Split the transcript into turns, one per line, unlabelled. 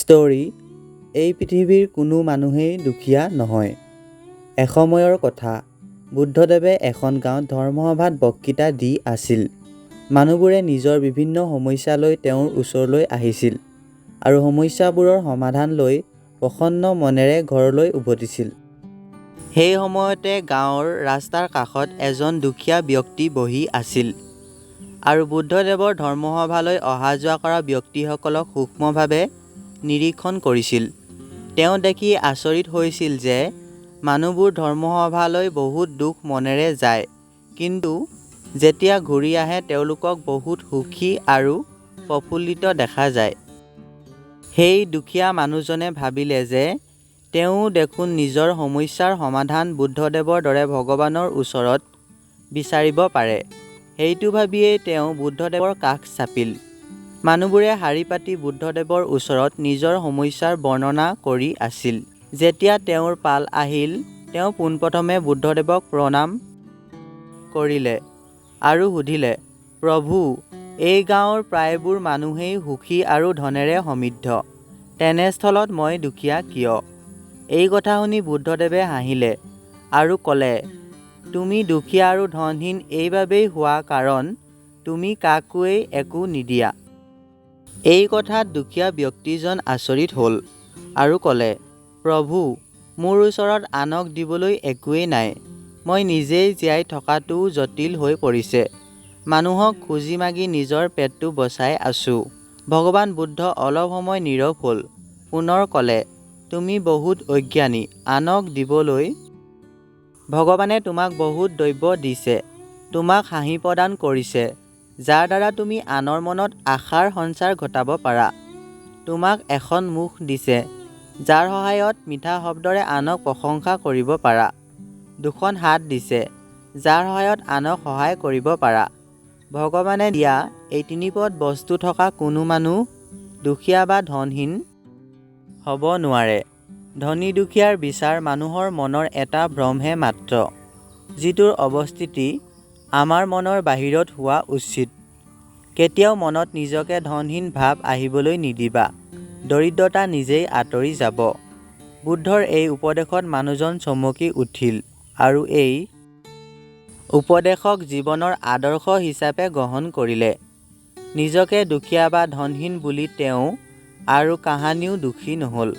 Story. এই পৃথিৱীৰ কোনো মানুহেই দুখীয়া নহয়। এসময়ৰ কথা, বুদ্ধদেৱে এখন গাঁৱত ধৰ্মসভাত বক্তৃতা দি আছিল। মানুহবোৰে নিজৰ বিভিন্ন সমস্যা লৈ তেওঁৰ ওচৰলৈ আহিছিল আৰু সমস্যাবোৰৰ সমাধান লৈ প্ৰসন্ন মনেৰে ঘৰলৈ উভতিছিল। সেই সময়তে গাঁৱৰ ৰাস্তাৰ কাষত এজন দুখীয়া ব্যক্তি বহি আছিল আৰু বুদ্ধদেৱৰ ধৰ্মসভালৈ অহা যোৱা কৰা ব্যক্তিসকলক সূক্ষ্মভাৱে নিৰীক্ষণ কৰিছিল। তেওঁ দেখি আচৰিত হৈছিল যে মানুহবোৰ ধৰ্মসভালৈ বহুত দুখ মনেৰে যায়, কিন্তু যেতিয়া ঘূৰি আহে তেওঁলোকক বহুত সুখী আৰু প্ৰফুল্লিত দেখা যায়। সেই দুখীয়া মানুহজনে ভাবিলে যে তেওঁ দেখোন নিজৰ সমস্যাৰ সমাধান বুদ্ধদেৱৰ দৰে ভগৱানৰ ওচৰত বিচাৰিব পাৰে। সেইটো ভাবিয়েই তেওঁ বুদ্ধদেৱৰ কাষ চাপিল। মানুহবোৰে শাৰী পাতি বুদ্ধদেৱৰ ওচৰত নিজৰ সমস্যাৰ বৰ্ণনা কৰি আছিল। যেতিয়া তেওঁৰ পাল আহিল, তেওঁ পোনপ্ৰথমে বুদ্ধদেৱক প্ৰণাম কৰিলে আৰু সুধিলে, প্ৰভু, এই গাঁৱৰ প্ৰায়বোৰ মানুহেই সুখী আৰু ধনেৰে সমৃদ্ধ, তেনেস্থলত মই দুখীয়া কিয়? এই কথা শুনি বুদ্ধদেৱে হাঁহিলে আৰু ক'লে, তুমি দুখীয়া আৰু ধনহীন এইবাবেই হোৱা কাৰণ তুমি কাকোৱেই একো নিদিয়া। এই কথাত দুখীয়া ব্যক্তিজন আচৰিত হ'ল আৰু ক'লে, প্ৰভু, মোৰ ওচৰত আনক দিবলৈ একোৱেই নাই। মই নিজেই জীয়াই থকাটোও জটিল হৈ পৰিছে। মানুহক খুজি মাগি নিজৰ পেটটো বচাই আছোঁ। ভগৱান বুদ্ধ অলপ সময় নীৰৱ হ'ল। পুনৰ ক'লে, তুমি বহুত অজ্ঞানী। আনক দিবলৈ ভগৱানে তোমাক বহুত দ্ৰব্য দিছে, তোমাক হাঁহি প্ৰদান কৰিছে, যাৰ দ্বাৰা তুমি আনৰ মনত আশাৰ সঞ্চাৰ ঘটাব পাৰা। তোমাক এখন মুখ দিছে, যাৰ সহায়ত মিঠা শব্দৰে আনক প্ৰশংসা কৰিব পাৰা। দুখন হাত দিছে, যাৰ সহায়ত আনক সহায় কৰিব পাৰা। ভগৱানে দিয়া এই তিনিপদ বস্তু থকা কোনো মানুহ দুখীয়া বা ধনহীন হ'ব নোৱাৰে। ধনী দুখীয়াৰ বিচাৰ মানুহৰ মনৰ এটা ভ্ৰমহে মাত্ৰ, যিটোৰ অৱস্থিতি আমাৰ মনৰ বাহিৰত হোৱা উচিত। কেতিয়াও মনত নিজকে ধনহীন ভাৱ আহিবলৈ নিদিবা। দৰিদ্ৰতা নিজেই আঁতৰি যাব। বুদ্ধৰ এই উপদেশত মানুহজন চমকি উঠিল আৰু এই উপদেশক জীৱনৰ আদৰ্শ হিচাপে গ্ৰহণ কৰিলে। নিজকে দুখীয়া বা ধনহীন বুলি তেওঁ আৰু কাহানিও দুখী নহ'ল।